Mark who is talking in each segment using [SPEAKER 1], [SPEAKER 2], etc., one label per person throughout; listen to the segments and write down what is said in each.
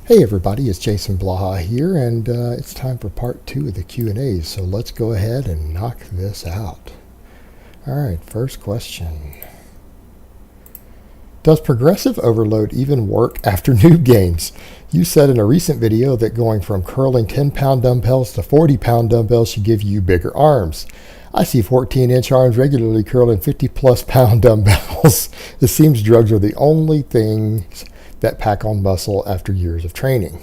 [SPEAKER 1] Hey everybody, it's Jason Blaha here, and it's time for part 2 of the Q&As, so let's go ahead and knock this out. Alright, first question. Does progressive overload even work after noob games? You said in a recent video that going from curling 10-pound dumbbells to 40-pound dumbbells should give you bigger arms. I see 14-inch arms regularly curling 50-plus pound dumbbells. It seems drugs are the only things that pack on muscle after years of training.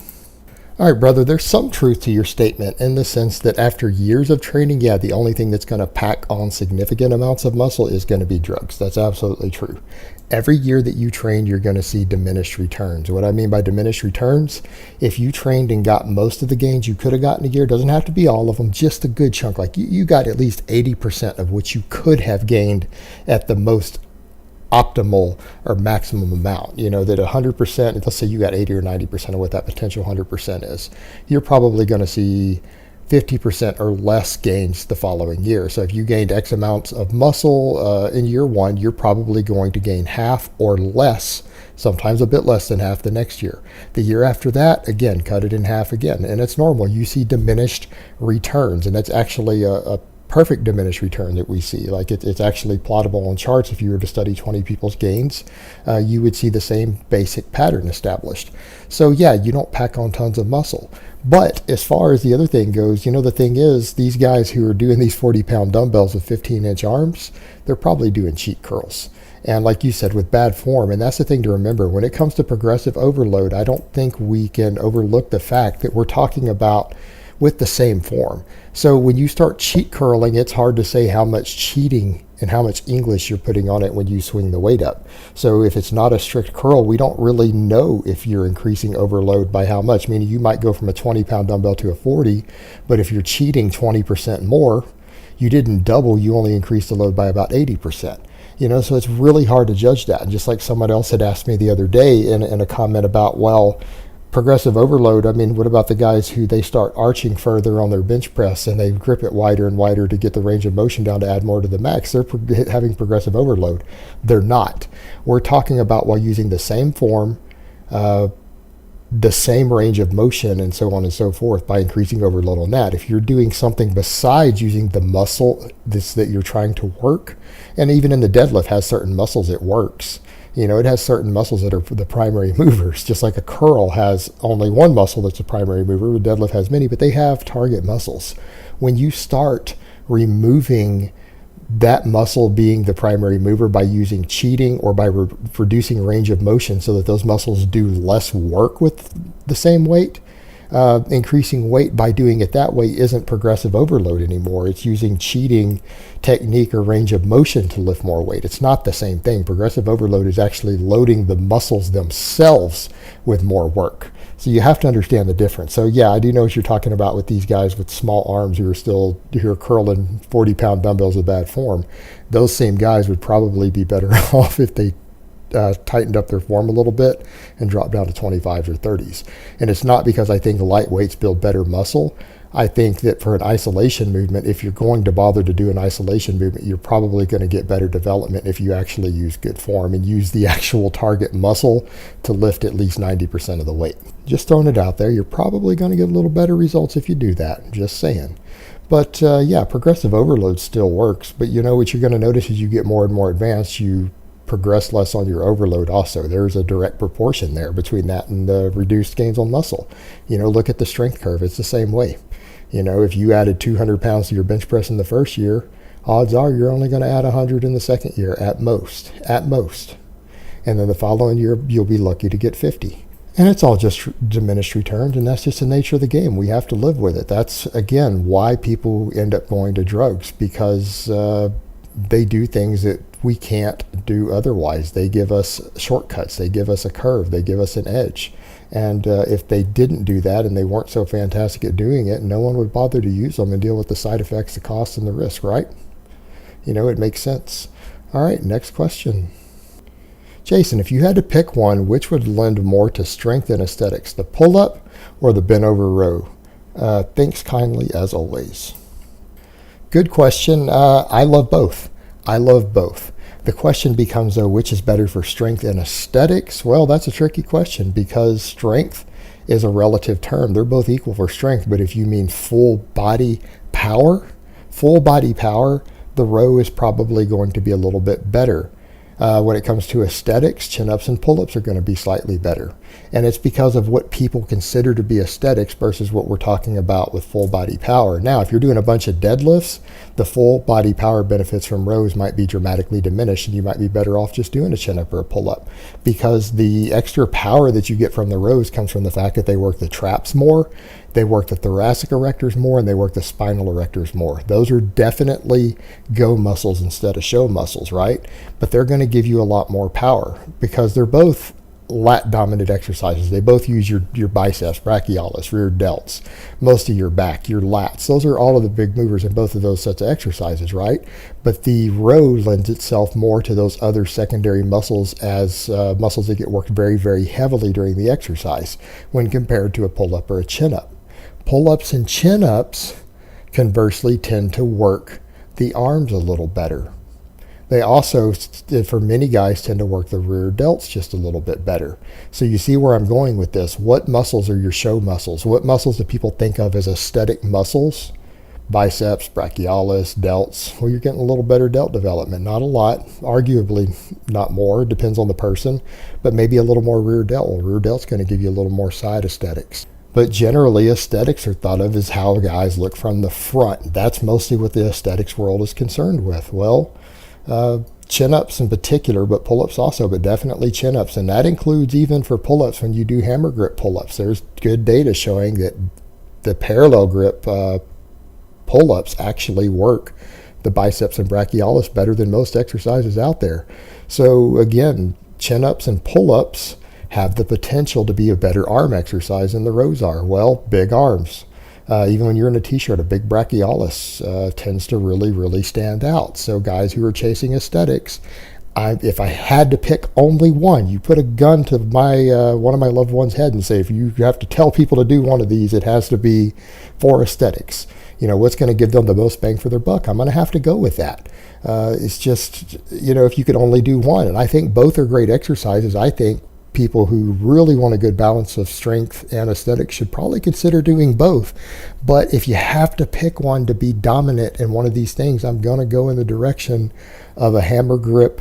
[SPEAKER 1] All right, brother, there's some truth to your statement in the sense that after years of training, the only thing that's going to pack on significant amounts of muscle is going to be drugs. That's absolutely true. Every year that you train, you're going to see diminished returns. What I mean by diminished returns, if you trained and got most of the gains you could have gotten a year, doesn't have to be all of them, just a good chunk. Like you got at least 80% of what you could have gained at the most optimal or maximum amount. You know that 100%, let's say you got 80 or 90% of what that potential 100% is, you're probably going to see 50% or less gains the following year. So if you gained X amounts of muscle in year one, you're probably going to gain half or less, sometimes a bit less than half the next year. The year after that, again, cut it in half again. And it's normal. You see diminished returns, and that's actually a perfect diminished return that we see. Like it's actually plottable on charts. If you were to study 20 people's gains, you would see the same basic pattern established. So you don't pack on tons of muscle. But as far as the other thing goes, the thing is, these guys who are doing these 40-pound dumbbells with 15-inch arms, they're probably doing cheat curls. And like you said, with bad form. And that's the thing to remember. When it comes to progressive overload, I don't think we can overlook the fact that we're talking about with the same form. So when you start cheat curling, it's hard to say how much cheating and how much English you're putting on it when you swing the weight up. So if it's not a strict curl, we don't really know if you're increasing overload by how much. Meaning you might go from a 20-pound dumbbell to a 40, but if you're cheating 20% more, you didn't double, you only increased the load by about 80%. So it's really hard to judge that. And just like someone else had asked me the other day in a comment about, progressive overload, what about the guys who they start arching further on their bench press and they grip it wider and wider to get the range of motion down to add more to the max? They're having progressive overload. They're not. We're talking about while using the same form, the same range of motion and so on and so forth by increasing overload on that. If you're doing something besides using the muscle that you're trying to work, and even in the deadlift has certain muscles it works. It has certain muscles that are the primary movers, just like a curl has only one muscle that's a primary mover. The deadlift has many, but they have target muscles. When you start removing that muscle being the primary mover by using cheating or by reducing range of motion so that those muscles do less work with the same weight, increasing weight by doing it that way isn't progressive overload anymore. It's using cheating technique or range of motion to lift more weight. It's not the same thing. Progressive overload is actually loading the muscles themselves with more work. So you have to understand the difference. So I do know what you're talking about with these guys with small arms who are curling 40-pound dumbbells with bad form. Those same guys would probably be better off if they tightened up their form a little bit and dropped down to 25s or 30s. And it's not because I think lightweights build better muscle. I think that for an isolation movement, if you're going to bother to do an isolation movement, you're probably going to get better development if you actually use good form and use the actual target muscle to lift at least 90% of the weight. Just throwing it out there, you're probably going to get a little better results if you do that. Just saying. But progressive overload still works. But what you're going to notice as you get more and more advanced, you progress less on your overload also. There's a direct proportion there between that and the reduced gains on muscle. Look at the strength curve. It's the same way. If you added 200 pounds to your bench press in the first year, odds are you're only going to add 100 in the second year at most. And then the following year, you'll be lucky to get 50. And it's all just diminished returns, and that's just the nature of the game. We have to live with it. That's, again, why people end up going to drugs, because they do things that we can't do otherwise. They give us shortcuts. They give us a curve. They give us an edge. And if they didn't do that and they weren't so fantastic at doing it, no one would bother to use them and deal with the side effects, the cost, and the risk, right? It makes sense. All right, next question. Jason, if you had to pick one, which would lend more to strength and aesthetics, the pull-up or the bent-over row? Thanks kindly, as always. Good question. I love both. The question becomes, though, which is better for strength and aesthetics? Well, that's a tricky question because strength is a relative term. They're both equal for strength, but if you mean full body power, the row is probably going to be a little bit better. When it comes to aesthetics, chin-ups and pull-ups are going to be slightly better. And it's because of what people consider to be aesthetics versus what we're talking about with full body power. Now, if you're doing a bunch of deadlifts, the full body power benefits from rows might be dramatically diminished, and you might be better off just doing a chin-up or a pull-up, because the extra power that you get from the rows comes from the fact that they work the traps more, they work the thoracic erectors more, and they work the spinal erectors more. Those are definitely go muscles instead of show muscles, right? But they're going to give you a lot more power because they're both lat dominant exercises. They both use your biceps, brachialis, rear delts, most of your back, your lats. Those are all of the big movers in both of those sets of exercises, right? But the row lends itself more to those other secondary muscles as muscles that get worked very, very heavily during the exercise when compared to a pull-up or a chin-up. Pull-ups and chin-ups, conversely, tend to work the arms a little better. They also, for many guys, tend to work the rear delts just a little bit better. So you see where I'm going with this. What muscles are your show muscles? What muscles do people think of as aesthetic muscles? Biceps, brachialis, delts. Well, you're getting a little better delt development. Not a lot, arguably not more, depends on the person, but maybe a little more rear delt. Well, rear delt's going to give you a little more side aesthetics. But generally, aesthetics are thought of as how guys look from the front. That's mostly what the aesthetics world is concerned with. Well, chin-ups in particular, but pull-ups also, but definitely chin-ups. And that includes even for pull-ups when you do hammer grip pull-ups. There's good data showing that the parallel grip pull-ups actually work the biceps and brachialis better than most exercises out there. So again, chin-ups and pull-ups have the potential to be a better arm exercise than the rows are. Well, big arms. Even when you're in a t-shirt, a big brachialis tends to really, really stand out. So guys who are chasing aesthetics, if I had to pick only one, you put a gun to my one of my loved ones' head and say, if you have to tell people to do one of these, it has to be for aesthetics. You know, what's going to give them the most bang for their buck? I'm going to have to go with that. It's just, you know, if you could only do one. And I think both are great exercises. I think people who really want a good balance of strength and aesthetics should probably consider doing both. But if you have to pick one to be dominant in one of these things, I'm going to go in the direction of a hammer grip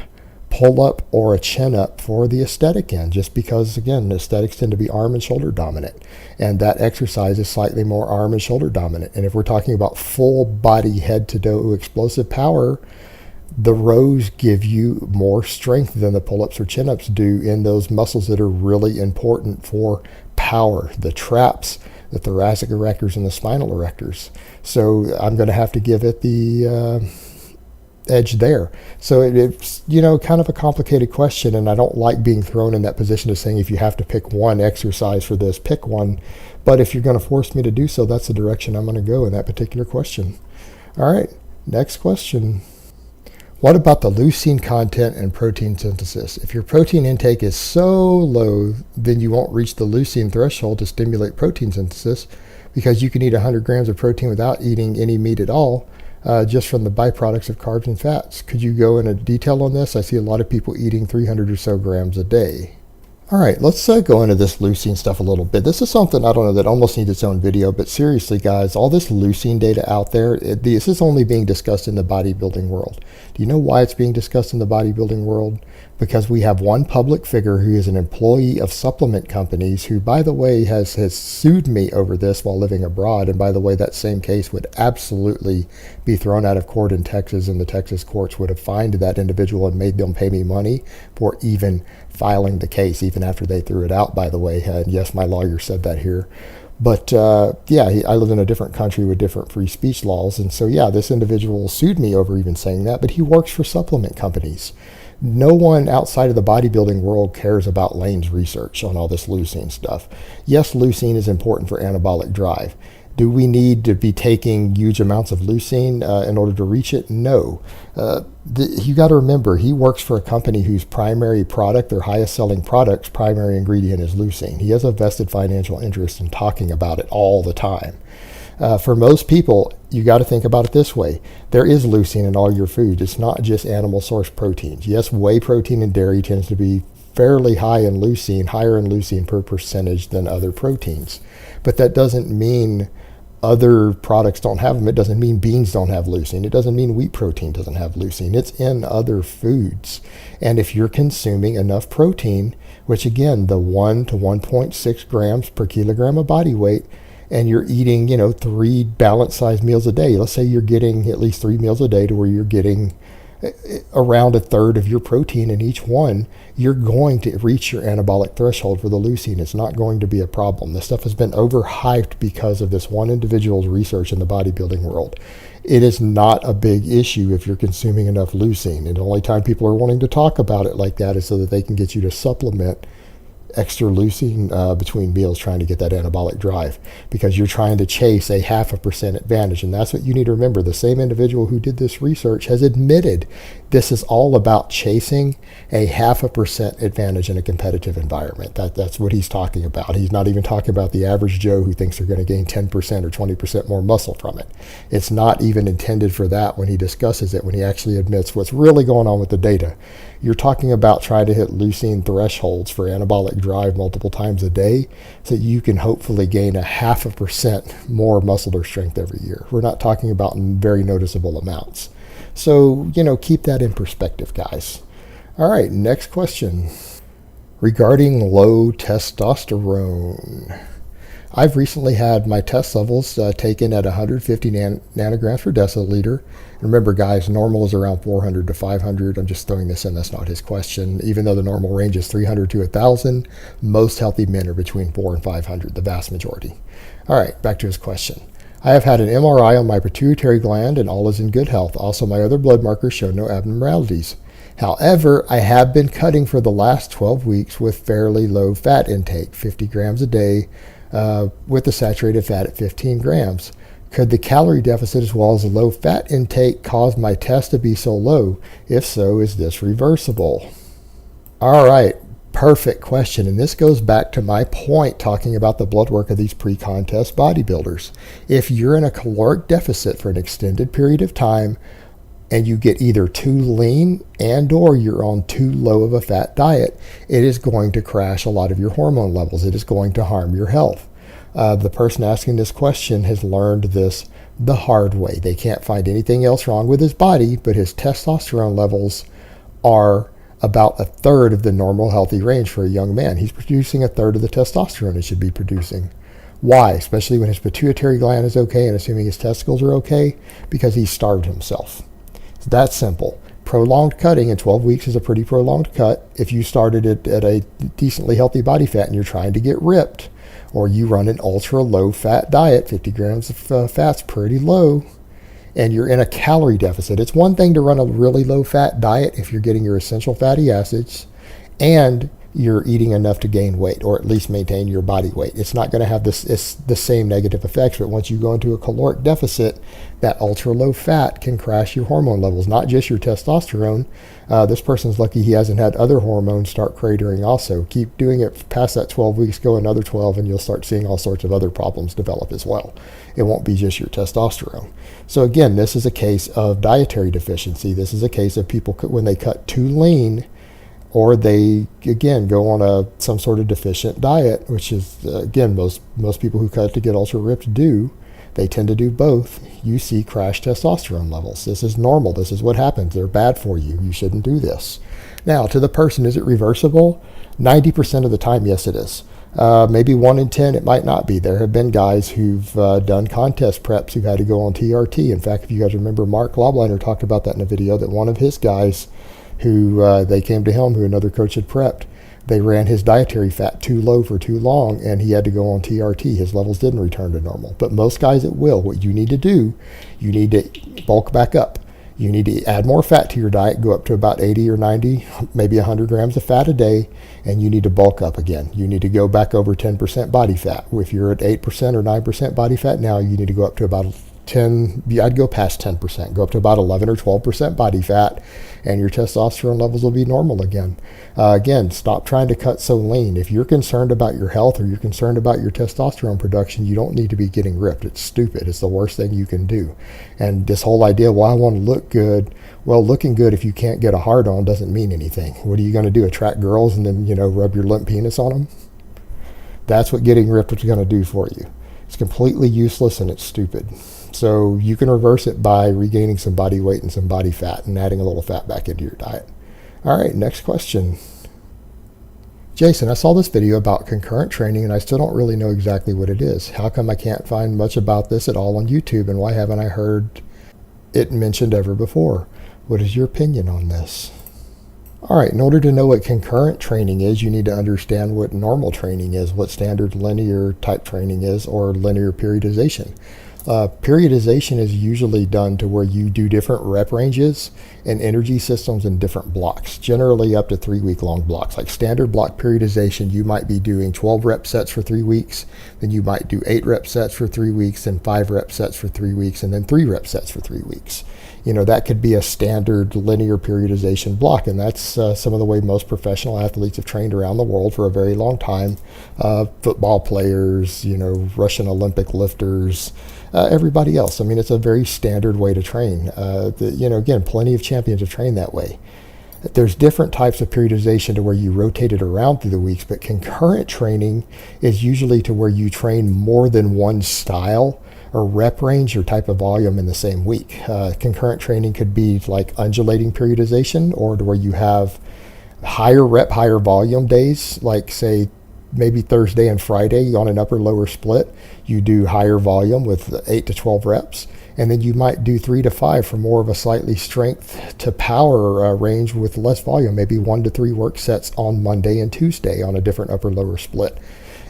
[SPEAKER 1] pull-up or a chin-up for the aesthetic end, just because, again, aesthetics tend to be arm and shoulder dominant, and that exercise is slightly more arm and shoulder dominant. And if we're talking about full body head-to-toe explosive power, the rows give you more strength than the pull-ups or chin-ups do in those muscles that are really important for power, the traps, the thoracic erectors, and the spinal erectors. So I'm going to have to give it the edge there. So it's, you know, kind of a complicated question, and I don't like being thrown in that position of saying if you have to pick one exercise for this, pick one. But if you're going to force me to do so, that's the direction I'm going to go in that particular question. All right, next question. What about the leucine content and protein synthesis? If your protein intake is so low, then you won't reach the leucine threshold to stimulate protein synthesis, because you can eat 100 grams of protein without eating any meat at all, just from the byproducts of carbs and fats. Could you go into detail on this? I see a lot of people eating 300 or so grams a day. All right, let's go into this leucine stuff a little bit. This is something, I don't know, that almost needs its own video, but seriously, guys, all this leucine data out there, this is only being discussed in the bodybuilding world. Do you know why it's being discussed in the bodybuilding world? Because we have one public figure who is an employee of supplement companies who, by the way, has sued me over this while living abroad. And by the way, that same case would absolutely be thrown out of court in Texas, and the Texas courts would have fined that individual and made them pay me money for even filing the case, even after they threw it out, by the way. And yes, my lawyer said that here. But yeah, I live in a different country with different free speech laws. And so, yeah, this individual sued me over even saying that, but he works for supplement companies. No one outside of the bodybuilding world cares about Lane's research on all this leucine stuff. Yes, leucine is important for anabolic drive. Do we need to be taking huge amounts of leucine in order to reach it? No. You got to remember, he works for a company whose primary product, their highest selling product's primary ingredient is leucine. He has a vested financial interest in talking about it all the time. For most people, you got to think about it this way. There is leucine in all your food. It's not just animal source proteins. Yes, whey protein and dairy tends to be fairly high in leucine, higher in leucine per percentage than other proteins. But that doesn't mean other products don't have them. It doesn't mean beans don't have leucine. It doesn't mean wheat protein doesn't have leucine. It's in other foods. And if you're consuming enough protein, which again, the 1 to 1.6 grams per kilogram of body weight, and you're eating, 3 balanced sized meals a day. Let's say you're getting at least 3 meals a day to where you're getting around a third of your protein in each one, you're going to reach your anabolic threshold for the leucine. It's not going to be a problem. This stuff has been overhyped because of this one individual's research in the bodybuilding world. It is not a big issue if you're consuming enough leucine. And the only time people are wanting to talk about it like that is so that they can get you to supplement extra leucine between meals, trying to get that anabolic drive, because you're trying to chase a 0.5% advantage. And that's what you need to remember. The same individual who did this research has admitted this is all about chasing a 0.5% advantage in a competitive environment. That's what he's talking about. He's not even talking about the average Joe who thinks they're going to gain 10% or 20% more muscle from it. It's not even intended for that when he discusses it, when he actually admits what's really going on with the data. You're talking about trying to hit leucine thresholds for anabolic drive multiple times a day so that you can hopefully gain a 0.5% more muscular strength every year. We're not talking about very noticeable amounts. So, keep that in perspective, guys. All right, next question. Regarding low testosterone. I've recently had my test levels taken at 150 nanograms per deciliter. Remember, guys, normal is around 400 to 500. I'm just throwing this in. That's not his question. Even though the normal range is 300 to 1,000, most healthy men are between 400 and 500, the vast majority. All right, back to his question. I have had an MRI on my pituitary gland and all is in good health. Also, my other blood markers show no abnormalities. However, I have been cutting for the last 12 weeks with fairly low fat intake, 50 grams a day, with the saturated fat at 15 grams. Could the calorie deficit as well as the low fat intake cause my test to be so low? If so, is this reversible? All right, perfect question. And this goes back to my point talking about the blood work of these pre-contest bodybuilders. If you're in a caloric deficit for an extended period of time and you get either too lean and or you're on too low of a fat diet, it is going to crash a lot of your hormone levels. It is going to harm your health. The person asking this question has learned this the hard way. They can't find anything else wrong with his body, but his testosterone levels are about a third of the normal healthy range for a young man. He's producing a third of the testosterone he should be producing. Why? Especially when his pituitary gland is okay and assuming his testicles are okay, because he starved himself. It's that simple. Prolonged cutting in 12 weeks is a pretty prolonged cut. If you started it at a decently healthy body fat and you're trying to get ripped, or you run an ultra low fat diet, 50 grams of fat's pretty low, and you're in a calorie deficit. It's one thing to run a really low fat diet if you're getting your essential fatty acids and you're eating enough to gain weight or at least maintain your body weight. It's not going to have the same negative effects, but once you go into a caloric deficit, that ultra low fat can crash your hormone levels, not just your testosterone. This person's lucky he hasn't had other hormones start cratering also. Keep doing it past that 12 weeks, go another 12, and you'll start seeing all sorts of other problems develop as well. It won't be just your testosterone. So again, this is a case of dietary deficiency. This is a case of people when they cut too lean, or they, again, go on some sort of deficient diet, which is, again, most people who cut to get ultra ripped do. They tend to do both. You see crash testosterone levels. This is normal. This is what happens. They're bad for you. You shouldn't do this. Now, to the person, is it reversible? 90% of the time, yes, it is. Maybe 1 in 10, it might not be. There have been guys who've done contest preps who've had to go on TRT. In fact, if you guys remember, Mark Lobliner talked about that in a video, that one of his guys who they came to him, who another coach had prepped, they ran his dietary fat too low for too long, and he had to go on TRT. His levels didn't return to normal. But most guys, it will. What you need to do, you need to bulk back up. You need to add more fat to your diet, go up to about 80 or 90, maybe 100 grams of fat a day, and you need to bulk up again. You need to go back over 10% body fat. If you're at 8% or 9% body fat now, you need to go up to about 10, I'd go past 10%, go up to about 11 or 12% body fat, and your testosterone levels will be normal again. Again, stop trying to cut so lean. If you're concerned about your health or you're concerned about your testosterone production, you don't need to be getting ripped. It's stupid. It's the worst thing you can do. And this whole idea, well, I want to look good. Well, looking good if you can't get a hard on doesn't mean anything. What are you going to do? Attract girls and then, rub your limp penis on them? That's what getting ripped is going to do for you. It's completely useless and it's stupid. So you can reverse it by regaining some body weight and some body fat and adding a little fat back into your diet. All right, next question. Jason, I saw this video about concurrent training and I still don't really know exactly what it is. How come I can't find much about this at all on YouTube, and why haven't I heard it mentioned ever before? What is your opinion on this? All right, in order to know what concurrent training is, you need to understand what normal training is, what standard linear type training is, or linear periodization. Periodization is usually done to where you do different rep ranges and energy systems in different blocks, generally up to 3-week long blocks. Like standard block periodization, you might be doing 12 rep sets for 3 weeks, then you might do 8 rep sets for 3 weeks, then 5 rep sets for 3 weeks, and then 3 rep sets for 3 weeks. That could be a standard linear periodization block, and that's some of the way most professional athletes have trained around the world for a very long time. Football players, Russian Olympic lifters, everybody else. I mean, it's a very standard way to train. Again, plenty of champions have trained that way. There's different types of periodization to where you rotate it around through the weeks, but concurrent training is usually to where you train more than one style or rep range or type of volume in the same week. Concurrent training could be like undulating periodization, or to where you have higher rep, higher volume days, like say maybe Thursday and Friday on an upper lower split, you do higher volume with 8 to 12 reps. And then you might do 3 to 5 for more of a slightly strength to power range with less volume, maybe 1 to 3 work sets on Monday and Tuesday on a different upper lower split.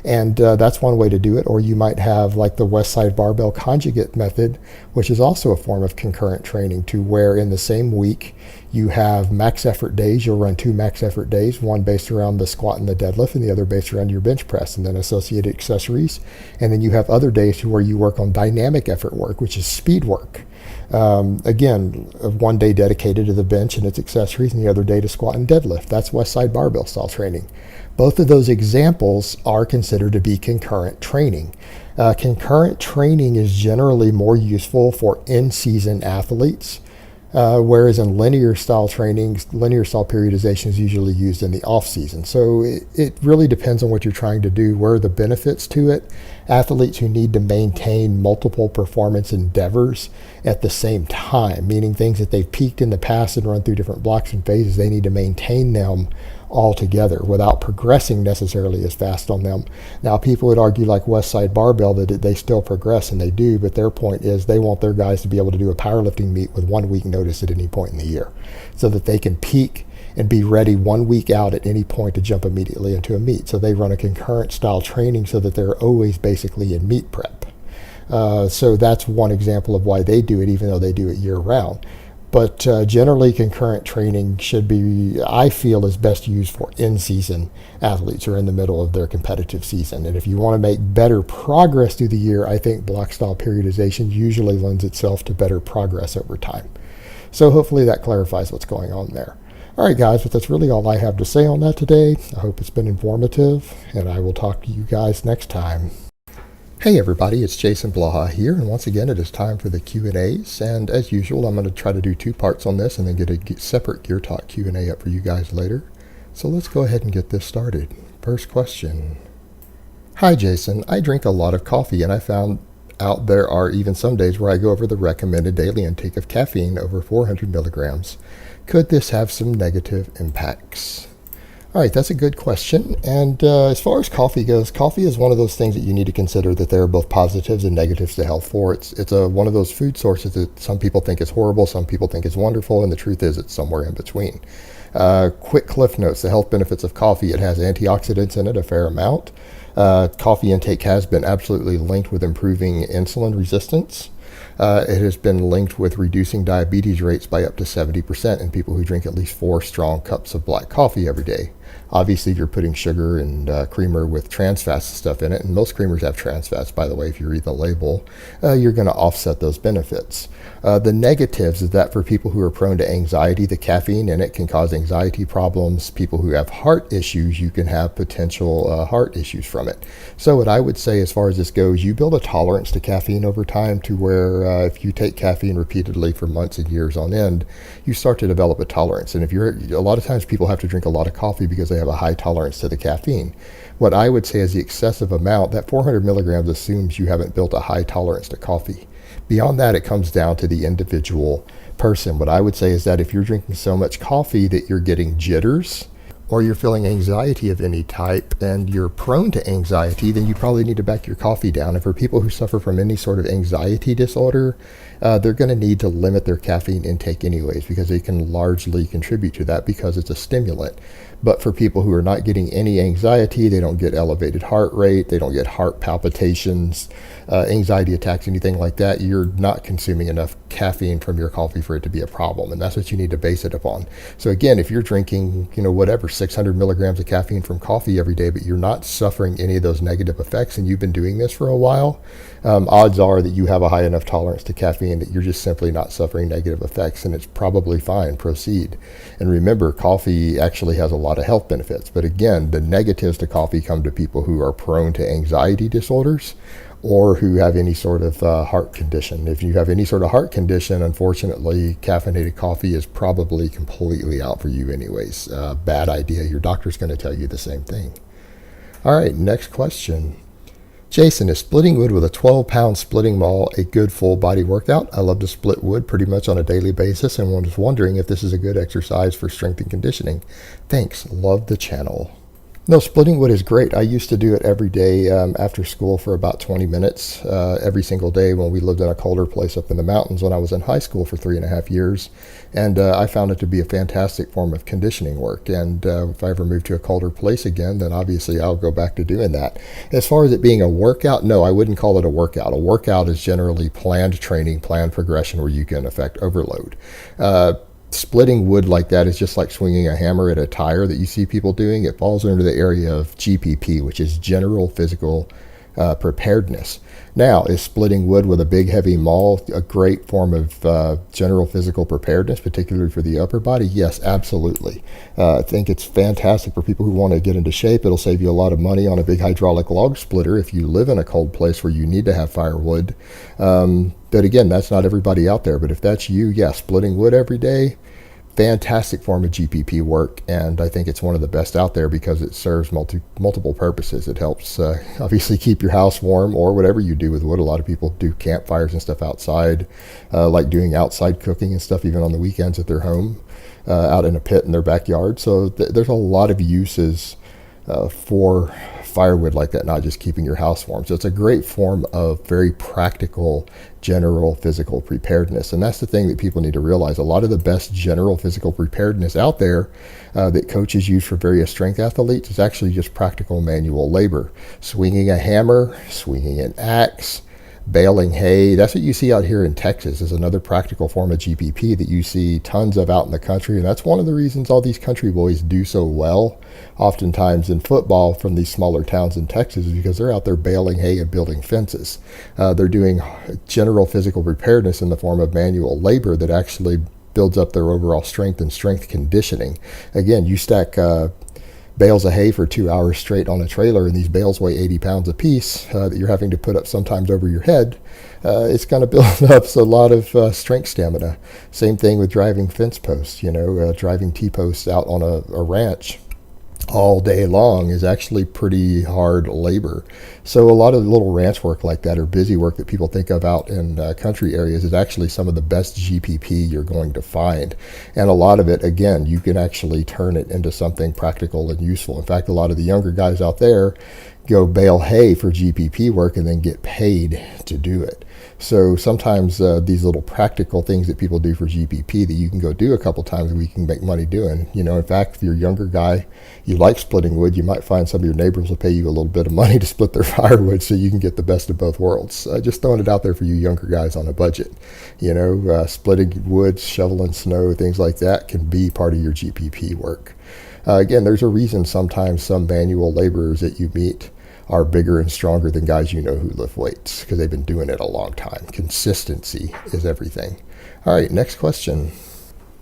[SPEAKER 1] And that's one way to do it. Or you might have like the West Side Barbell Conjugate method, which is also a form of concurrent training, to where in the same week you have max effort days. You'll run 2 max effort days, one based around the squat and the deadlift, and the other based around your bench press and then associated accessories. And then you have other days where you work on dynamic effort work, which is speed work. Again, one day dedicated to the bench and its accessories, and the other day to squat and deadlift. That's West Side Barbell style training. Both of those examples are considered to be concurrent training. Concurrent training is generally more useful for in-season athletes, whereas in linear style training, linear style periodization is usually used in the off-season. So it really depends on what you're trying to do. Where are the benefits to it? Athletes who need to maintain multiple performance endeavors at the same time, meaning things that they've peaked in the past and run through different blocks and phases, they need to maintain them all together without progressing necessarily as fast on them. Now, people would argue like West Side Barbell that they still progress, and they do, but their point is they want their guys to be able to do a powerlifting meet with 1 week notice at any point in the year, so that they can peak and be ready 1 week out at any point to jump immediately into a meet. So they run a concurrent style training so that they're always basically in meet prep. So that's one example of why they do it, even though they do it year round. But generally, concurrent training should be, I feel, is best used for in-season athletes or in the middle of their competitive season. And if you want to make better progress through the year, I think block-style periodization usually lends itself to better progress over time. So hopefully that clarifies what's going on there. All right, guys, but that's really all I have to say on that today. I hope it's been informative, and I will talk to you guys next time. Hey everybody, it's Jason Blaha here, and once again it is time for the Q&As, and as usual I'm going to try to do 2 parts on this and then get a separate Gear Talk Q&A up for you guys later. So let's go ahead and get this started. First question. Hi Jason, I drink a lot of coffee, and I found out there are even some days where I go over the recommended daily intake of caffeine over 400 milligrams. Could this have some negative impacts? All right, that's a good question. And as far as coffee goes, coffee is one of those things that you need to consider that there are both positives and negatives to health for. It's one of those food sources that some people think is horrible, some people think is wonderful, and the truth is it's somewhere in between. Quick cliff notes, the health benefits of coffee: it has antioxidants in it, a fair amount. Coffee intake has been absolutely linked with improving insulin resistance. It has been linked with reducing diabetes rates by up to 70% in people who drink at least 4 strong cups of black coffee every day. Obviously, if you're putting sugar and creamer with trans fats and stuff in it, and most creamers have trans fats, by the way, if you read the label, you're going to offset those benefits. The negatives is that for people who are prone to anxiety, the caffeine in it can cause anxiety problems. People who have heart issues, you can have potential heart issues from it. So what I would say as far as this goes, you build a tolerance to caffeine over time to where if you take caffeine repeatedly for months and years on end, you start to develop a tolerance. And if you're, a lot of times people have to drink a lot of coffee because they have a high tolerance to the caffeine. What I would say is the excessive amount, that 400 milligrams assumes you haven't built a high tolerance to coffee. Beyond that, it comes down to the individual person. What I would say is that if you're drinking so much coffee that you're getting jitters, or you're feeling anxiety of any type and you're prone to anxiety, then you probably need to back your coffee down. And for people who suffer from any sort of anxiety disorder, they're going to need to limit their caffeine intake anyways, because they can largely contribute to that because it's a stimulant. But for people who are not getting any anxiety, they don't get elevated heart rate, they don't get heart palpitations, anxiety attacks, anything like that, you're not consuming enough caffeine from your coffee for it to be a problem. And that's what you need to base it upon. So again, if you're drinking, whatever, 600 milligrams of caffeine from coffee every day, but you're not suffering any of those negative effects and you've been doing this for a while, odds are that you have a high enough tolerance to caffeine that you're just simply not suffering negative effects, and it's probably fine. Proceed. And remember, coffee actually has a lot of health benefits. But again, the negatives to coffee come to people who are prone to anxiety disorders or who have any sort of heart condition. If you have any sort of heart condition, unfortunately, caffeinated coffee is probably completely out for you anyways. Bad idea. Your doctor's going to tell you the same thing. All right, next question. Jason, is splitting wood with a 12-pound splitting maul a good full body workout? I love to split wood pretty much on a daily basis and was wondering if this is a good exercise for strength and conditioning. Thanks. Love the channel. No, splitting wood is great. I used to do it every day after school for about 20 minutes every single day when we lived in a colder place up in the mountains when I was in high school for 3.5 years. And I found it to be a fantastic form of conditioning work. And if I ever move to a colder place again, then obviously I'll go back to doing that. As far as it being a workout, no, I wouldn't call it a workout. A workout is generally planned training, planned progression where you can affect overload. Splitting wood like that is just like swinging a hammer at a tire that you see people doing. It falls under the area of GPP, which is general physical preparedness. Now, is splitting wood with a big heavy maul a great form of general physical preparedness, particularly for the upper body? Yes, absolutely. I think it's fantastic for people who want to get into shape. It'll save you a lot of money on a big hydraulic log splitter if you live in a cold place where you need to have firewood. But again, that's not everybody out there. But if that's you, yes, splitting wood every day, fantastic form of GPP work, and I think it's one of the best out there because it serves multiple purposes. It helps obviously keep your house warm or whatever you do with wood. A lot of people do campfires and stuff outside, like doing outside cooking and stuff even on the weekends at their home, out in a pit in their backyard. So there's a lot of uses for firewood like that, not just keeping your house warm. So it's a great form of very practical general physical preparedness. And that's the thing that people need to realize. A lot of the best general physical preparedness out there that coaches use for various strength athletes is actually just practical manual labor. Swinging a hammer, swinging an axe, baling hay. That's what you see out here in Texas, is another practical form of GPP that you see tons of out in the country. And that's one of the reasons all these country boys do so well oftentimes in football from these smaller towns in Texas, is because they're out there baling hay and building fences. They're doing general physical preparedness in the form of manual labor that actually builds up their overall strength and strength conditioning. Again, you stack bales of hay for 2 hours straight on a trailer, and these bales weigh 80 pounds a piece that you're having to put up sometimes over your head. It's going to build up a lot of strength stamina. Same thing with driving fence posts, driving T-posts out on a ranch all day long is actually pretty hard labor. So a lot of little ranch work like that, or busy work that people think of out in country areas, is actually some of the best GPP you're going to find. And a lot of it, again, you can actually turn it into something practical and useful. In fact, a lot of the younger guys out there go bale hay for GPP work and then get paid to do it. So sometimes these little practical things that people do for GPP that you can go do a couple times a week and make money doing. In fact, if you're a younger guy, you like splitting wood, you might find some of your neighbors will pay you a little bit of money to split their firewood so you can get the best of both worlds. Just throwing it out there for you younger guys on a budget. Splitting wood, shoveling snow, things like that can be part of your GPP work. Again, there's a reason sometimes some manual laborers that you meet are bigger and stronger than guys you know who lift weights because they've been doing it a long time. Consistency is everything. All right, next question.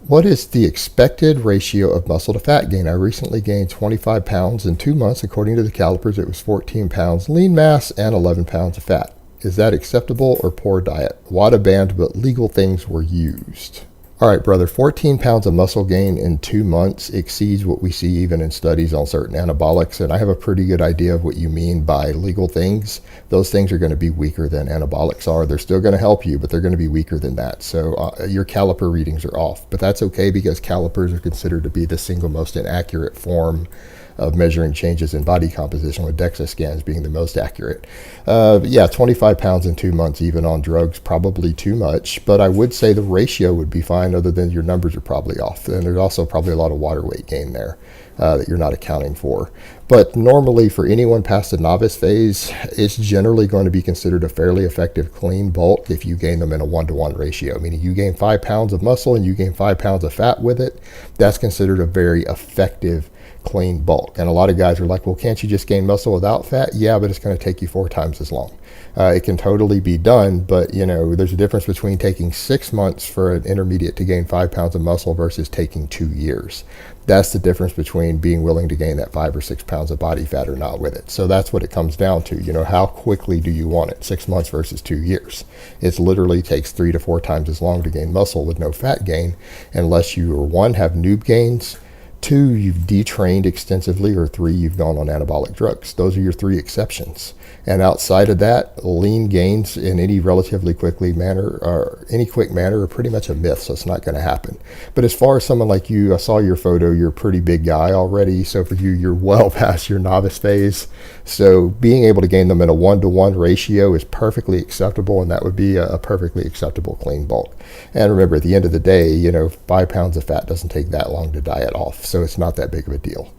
[SPEAKER 1] What is the expected ratio of muscle to fat gain? I recently gained 25 pounds in 2 months. According to the calipers, it was 14 pounds lean mass and 11 pounds of fat. Is that acceptable or poor diet? WADA banned, but legal things were used. All right, brother, 14 pounds of muscle gain in 2 months exceeds what we see even in studies on certain anabolics, and I have a pretty good idea of what you mean by legal things. Those things are going to be weaker than anabolics are. They're still going to help you, but they're going to be weaker than that. So your caliper readings are off, but that's okay because calipers are considered to be the single most inaccurate form of measuring changes in body composition, with DEXA scans being the most accurate. Yeah, 25 pounds in 2 months, even on drugs, probably too much, but I would say the ratio would be fine, other than your numbers are probably off. And there's also probably a lot of water weight gain there that you're not accounting for. But normally for anyone past the novice phase, it's generally going to be considered a fairly effective clean bulk if you gain them in a 1-to-1 ratio, meaning you gain 5 pounds of muscle and you gain 5 pounds of fat with it. That's considered a very effective clean bulk. And a lot of guys are like, well, can't you just gain muscle without fat? Yeah, but it's going to take you 4 times as long. It can totally be done, but there's a difference between taking 6 months for an intermediate to gain 5 pounds of muscle versus taking 2 years. That's the difference between being willing to gain that 5 or 6 pounds of body fat or not with it. So that's what it comes down to. How quickly do you want it? 6 months versus 2 years. It literally takes 3 to 4 times as long to gain muscle with no fat gain, unless you, or 1, have noob gains, 2, you've detrained extensively, or 3, you've gone on anabolic drugs. Those are your 3 exceptions. And outside of that, lean gains in any relatively quickly manner or any quick manner are pretty much a myth, so it's not going to happen. But as far as someone like you, I saw your photo, you're a pretty big guy already, so for you, you're well past your novice phase. So being able to gain them in a 1-to-1 ratio is perfectly acceptable, and that would be a perfectly acceptable clean bulk. And remember, at the end of the day, 5 pounds of fat doesn't take that long to diet off, so it's not that big of a deal.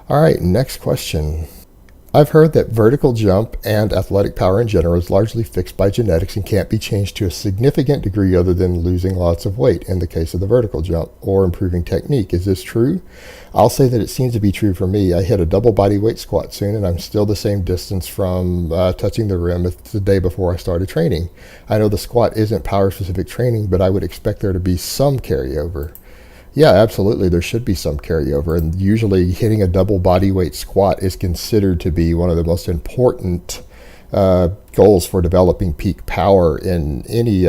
[SPEAKER 1] All right, next question. I've heard that vertical jump and athletic power in general is largely fixed by genetics and can't be changed to a significant degree other than losing lots of weight in the case of the vertical jump, or improving technique. Is this true? I'll say that it seems to be true for me. I hit a double body weight squat soon, and I'm still the same distance from touching the rim as the day before I started training. I know the squat isn't power specific training, but I would expect there to be some carryover. Yeah, absolutely. There should be some carryover. And usually hitting a double body weight squat is considered to be one of the most important goals for developing peak power in any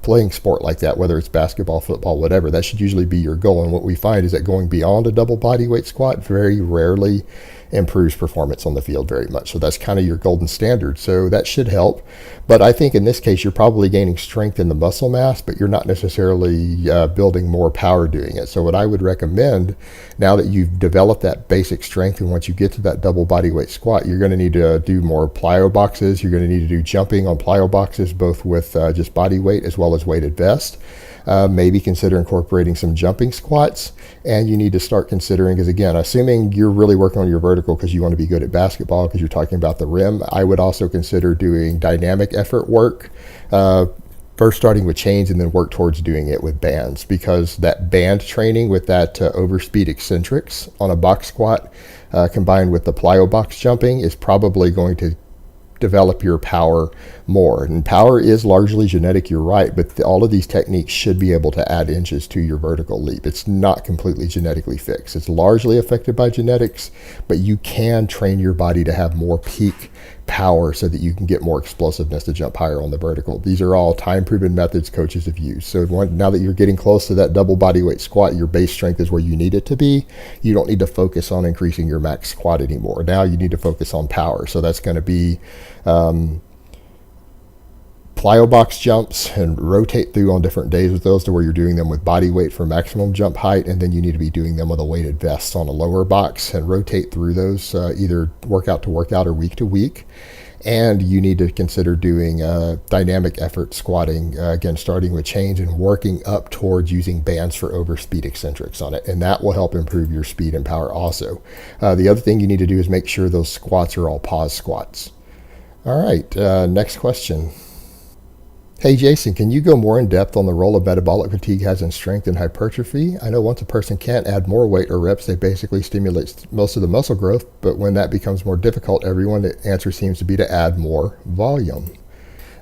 [SPEAKER 1] playing sport like that, whether it's basketball, football, whatever. That should usually be your goal. And what we find is that going beyond a double body weight squat very rarely improves performance on the field very much. So that's kind of your golden standard. So that should help. But I think in this case, you're probably gaining strength in the muscle mass, but you're not necessarily building more power doing it. So what I would recommend, now that you've developed that basic strength, and once you get to that double body weight squat, you're going to need to do more plyo boxes. You're going to need to do jumping on plyo boxes, both with just body weight as well as weighted vest. Maybe consider incorporating some jumping squats, and you need to start considering, because again, assuming you're really working on your vertical because you want to be good at basketball because you're talking about the rim, I would also consider doing dynamic effort work, first starting with chains and then work towards doing it with bands, because that band training with that overspeed eccentrics on a box squat combined with the plyo box jumping is probably going to develop your power more. And power is largely genetic, you're right, but all of these techniques should be able to add inches to your vertical leap. It's not completely genetically fixed. It's largely affected by genetics, but you can train your body to have more peak power so that you can get more explosiveness to jump higher on the vertical. These are all time-proven methods coaches have used. So now that you're getting close to that double body weight squat, your base strength is where you need it to be. You don't need to focus on increasing your max squat anymore. Now you need to focus on power. So that's going to be plyo box jumps, and rotate through on different days with those to where you're doing them with body weight for maximum jump height, and then you need to be doing them with a weighted vest on a lower box, and rotate through those either workout to workout or week to week. And you need to consider doing dynamic effort squatting, again, starting with chains and working up towards using bands for overspeed eccentrics on it. And that will help improve your speed and power also. The other thing you need to do is make sure those squats are all pause squats. All right, next question. Hey Jason, can you go more in depth on the role of metabolic fatigue has in strength and hypertrophy? I know once a person can't add more weight or reps, they basically stimulate most of the muscle growth, but when that becomes more difficult, everyone, the answer seems to be to add more volume.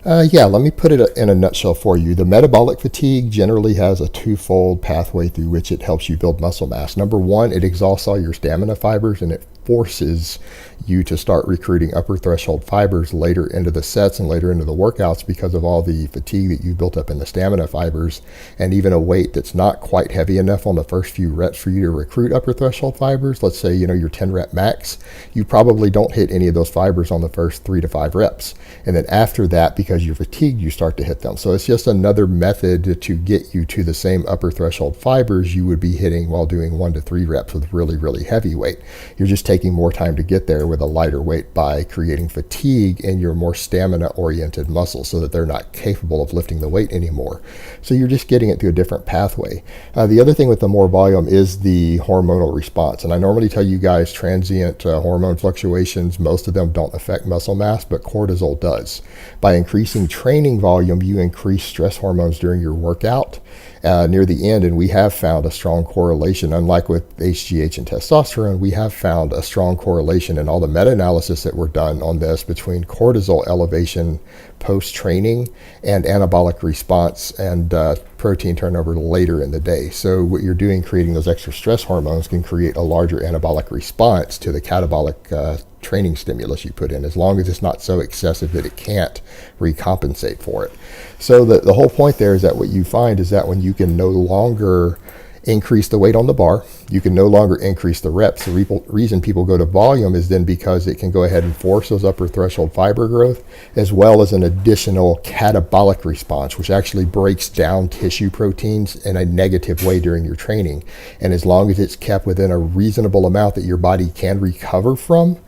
[SPEAKER 1] Yeah, let me put it in a nutshell for you. The metabolic fatigue generally has a twofold pathway through which it helps you build muscle mass. Number one, it exhausts all your stamina fibers and it forces you to start recruiting upper threshold fibers later into the sets and later into the workouts because of all the fatigue that you built up in the stamina fibers, and even a weight that's not quite heavy enough on the first few reps for you to recruit upper threshold fibers. Let's say, your 10 rep max, you probably don't hit any of those fibers on the first 3 to 5 reps. And then after that, because you're fatigued, you start to hit them. So it's just another method to get you to the same upper threshold fibers you would be hitting while doing 1 to 3 reps with really, really heavy weight. You're just taking more time to get there with a lighter weight by creating fatigue in your more stamina-oriented muscles so that they're not capable of lifting the weight anymore. So you're just getting it through a different pathway. The other thing with the more volume is the hormonal response. And I normally tell you guys transient hormone fluctuations, most of them don't affect muscle mass, but cortisol does. By increasing training volume, you increase stress hormones during your workout near the end, and we have found a strong correlation. Unlike with HGH and testosterone, we have found a strong correlation in all the meta-analysis that were done on this between cortisol elevation post-training and anabolic response and protein turnover later in the day. So what you're doing, creating those extra stress hormones, can create a larger anabolic response to the catabolic training stimulus you put in, as long as it's not so excessive that it can't recompensate for it. So the whole point there is that what you find is that when you can no longer increase the weight on the bar, you can no longer increase the reps. The reason people go to volume is then because it can go ahead and force those upper threshold fiber growth, as well as an additional catabolic response, which actually breaks down tissue proteins in a negative way during your training. And as long as it's kept within a reasonable amount that your body can recover from,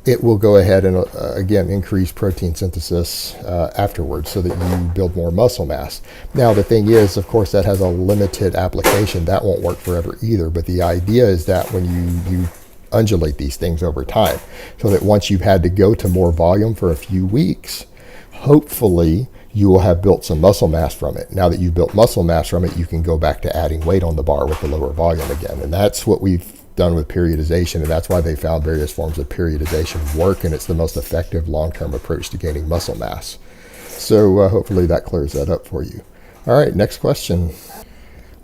[SPEAKER 1] it will go ahead and again increase protein synthesis afterwards so that you build more muscle mass. Now the thing is, of course, that has a limited application. That won't work forever either, but the idea is that when you undulate these things over time, so that once you've had to go to more volume for a few weeks, hopefully you will have built some muscle mass from it. Now that you've built muscle mass from it, you can go back to adding weight on the bar with the lower volume again. And that's what we've done with periodization, and that's why they found various forms of periodization work, and it's the most effective long-term approach to gaining muscle mass. So hopefully that clears that up for you. All right, next question.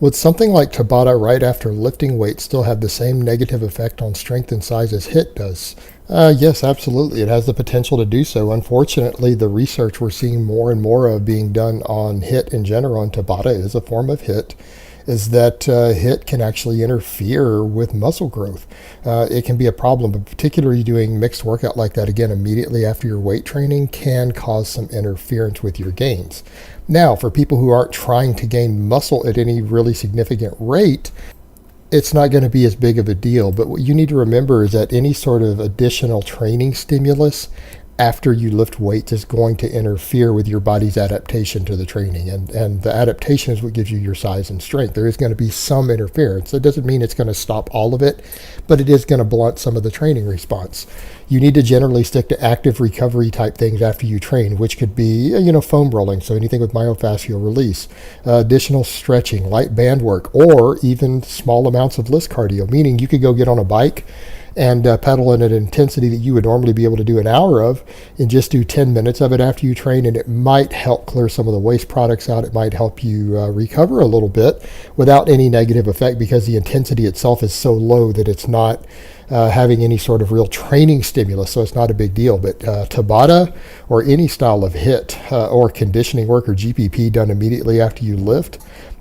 [SPEAKER 1] Would something like Tabata right after lifting weight still have the same negative effect on strength and size as HIIT does? Yes, absolutely. It has the potential to do so. Unfortunately, the research we're seeing more and more of being done on HIIT in general, and Tabata is a form of HIIT, is that HIIT can actually interfere with muscle growth. It can be a problem, but particularly doing mixed workout like that, again, immediately after your weight training, can cause some interference with your gains. Now, for people who aren't trying to gain muscle at any really significant rate, it's not going to be as big of a deal. But what you need to remember is that any sort of additional training stimulus after you lift weights is going to interfere with your body's adaptation to the training. And the adaptation is what gives you your size and strength. There is going to be some interference. It doesn't mean it's going to stop all of it, but it is going to blunt some of the training response. You need to generally stick to active recovery type things after you train, which could be, foam rolling, so anything with myofascial release, additional stretching, light band work, or even small amounts of list cardio, meaning you could go get on a bike and pedal at an intensity that you would normally be able to do an hour of, and just do 10 minutes of it after you train, and it might help clear some of the waste products out. It might help you recover a little bit without any negative effect, because the intensity itself is so low that it's not having any sort of real training stimulus, so it's not a big deal. But Tabata or any style of HIIT or conditioning work or GPP done immediately after you lift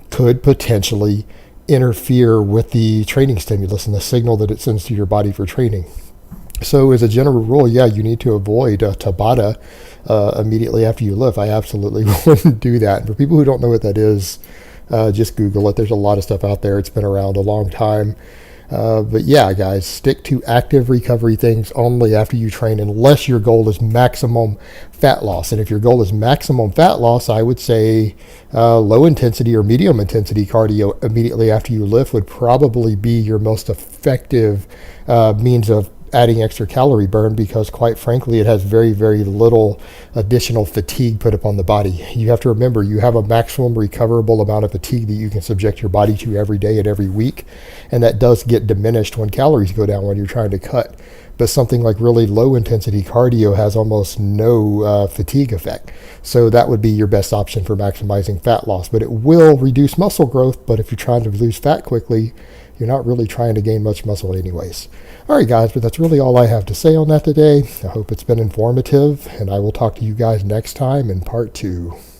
[SPEAKER 1] could potentially interfere with the training stimulus and the signal that it sends to your body for training. So as a general rule, yeah, you need to avoid Tabata immediately after you lift. I absolutely wouldn't do that. And for people who don't know what that is, just Google it. There's a lot of stuff out there. It's been around a long time. But yeah, guys, stick to active recovery things only after you train, unless your goal is maximum fat loss. And if your goal is maximum fat loss, I would say low intensity or medium intensity cardio immediately after you lift would probably be your most effective means of adding extra calorie burn because, quite frankly, it has very, very little additional fatigue put upon the body. You have to remember you have a maximum recoverable amount of fatigue that you can subject your body to every day and every week, and that does get diminished when calories go down when you're trying to cut. But something like really low intensity cardio has almost no fatigue effect. So that would be your best option for maximizing fat loss. But it will reduce muscle growth. But if you're trying to lose fat quickly, you're not really trying to gain much muscle anyways. All right, guys, but that's really all I have to say on that today. I hope it's been informative, and I will talk to you guys next time in part 2.